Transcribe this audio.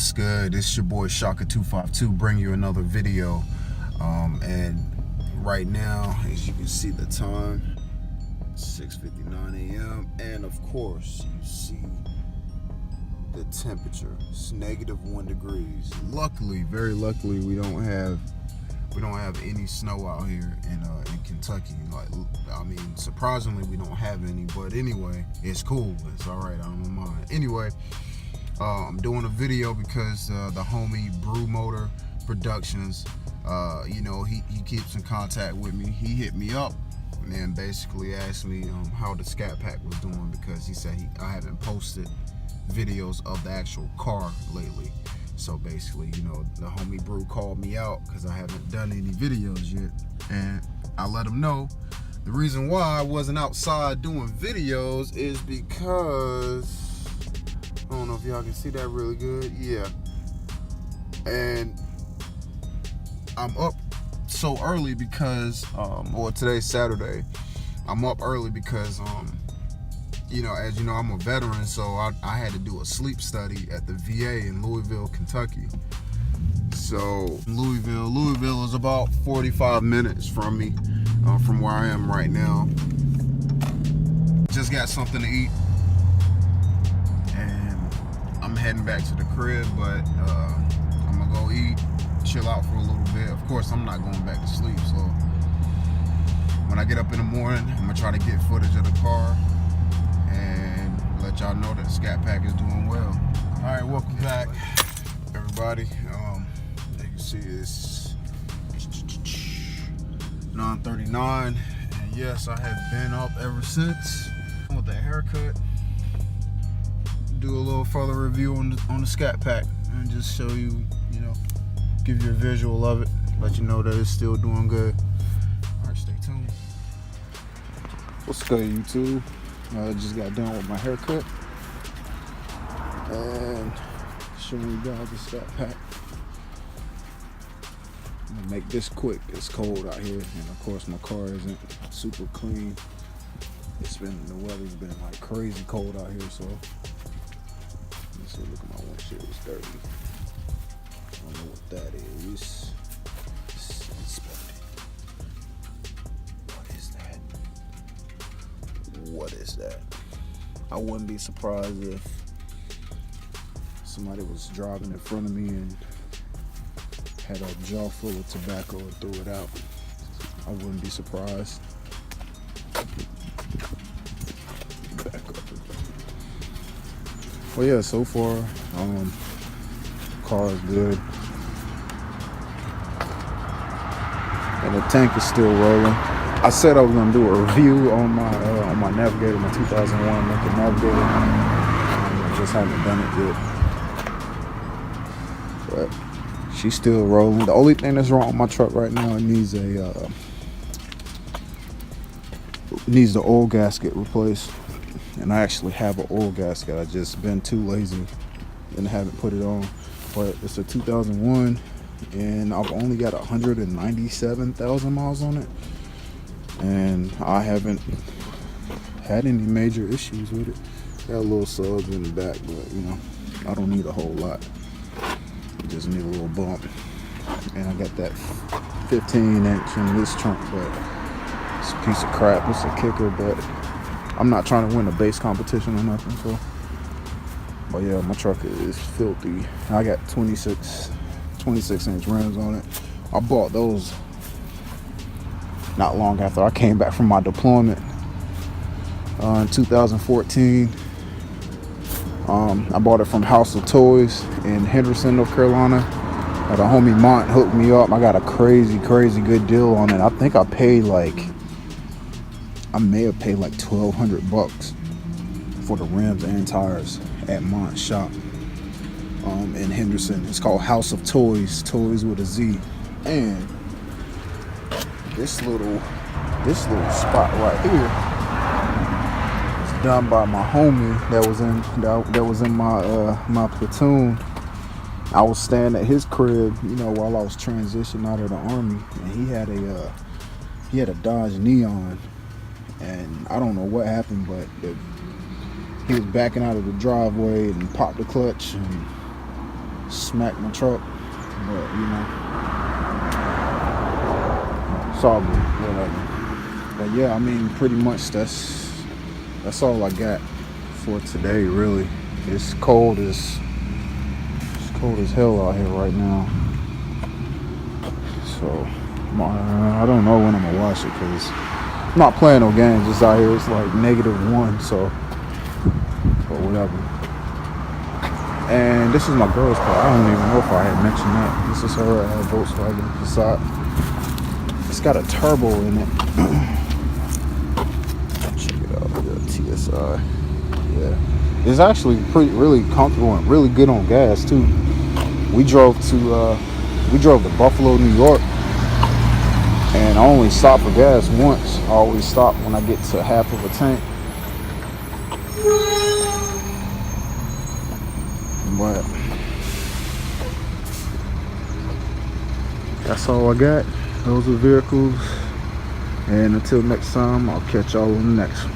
What's good? It's your boy Shaka252 bringing you another video. And right now, as you can see the time, 6:59 a.m. and of course you see the temperature. It's -1 degrees. Luckily, very luckily, we don't have any snow out here in Kentucky. Like, I mean, surprisingly, we don't have any. But anyway, it's cool. It's all right. I don't mind. Anyway, I'm doing a video because the homie Brewmotorproductions, you know, he keeps in contact with me. He hit me up and basically asked me how the Scat Pack was doing, because he said I haven't posted videos of the actual car lately. So basically, you know, the homie Brew called me out because I haven't done any videos yet, and I let him know the reason why I wasn't outside doing videos is because I don't know if y'all can see that really good. Yeah. And I'm up so early because or today's Saturday. I'm up early because you know, as you know, I'm a veteran, so I had to do a sleep study at the VA in Louisville, Kentucky. So Louisville is about 45 minutes from me, from where I am right now. Just got something to eat, and I'm heading back to the crib, but I'm gonna go eat, chill out for a little bit. Of course, I'm not going back to sleep, so when I get up in the morning, I'm gonna try to get footage of the car and let y'all know that the Scat Pack is doing well. All right, welcome back, everybody. As you can see, it's 9:39, and yes, I have been up ever since with that haircut. Do a little further review on the Scat Pack and just show you, you know, give you a visual of it, let you know that it's still doing good. All right, stay tuned. What's good, YouTube? I just got done with my haircut and showing you guys the Scat Pack. I'm gonna make this quick. It's cold out here, and of course my car isn't super clean. The weather's been like crazy cold out here, so let's see. Look at my windshield, it's dirty. I don't know what that is. Let's inspect it. What is that? I wouldn't be surprised if somebody was driving in front of me and had a jar full of tobacco and threw it out. I wouldn't be surprised. Back up. Well, yeah, so far, car is good. And the tank is still rolling. I said I was gonna do a review on my Navigator, my 2001 Lincoln Navigator. I just haven't done it yet. But she's still rolling. The only thing that's wrong with my truck right now, it needs the oil gasket replaced. And I actually have an oil gasket. I just been too lazy and haven't put it on. But it's a 2001, and I've only got 197,000 miles on it. And I haven't had any major issues with it. Got a little subs in the back, but you know, I don't need a whole lot. I just need a little bump. And I got that 15-inch in this trunk, but it's a piece of crap. It's a kicker, but I'm not trying to win a base competition or nothing. So, but yeah, my truck is filthy. I got 26-inch rims on it. I bought those not long after I came back from my deployment in 2014. I bought it from House of Toys in Henderson, North Carolina. The homie Mont hooked me up. I got a crazy good deal on it. I think I may have paid like $1,200 for the rims and tires at Mont's shop in Henderson. It's called House of Toys, toys with a Z. And this little spot right here is done by my homie that was in my platoon. I was staying at his crib, you know, while I was transitioning out of the Army, and he had a Dodge Neon, and I don't know what happened, but he was backing out of the driveway and popped the clutch, and smacked my truck, but you know, it's all good, whatever. But yeah, I mean, pretty much that's all I got for today, really. It's cold as hell out here right now, so I don't know when I'm gonna watch it, because I'm not playing no games. Just out here, it's like -1, so but whatever. And this is my girl's car. I don't even know if I had mentioned that. This is her Volkswagen Passat. It's got a turbo in it. Check it out. Yeah, TSI. Yeah, it's actually really comfortable and really good on gas too. We drove to Buffalo, New York, and I only stopped for gas once. I always stop when I get to half of a tank. But that's all I got. Those are vehicles. And until next time, I'll catch y'all on the next one.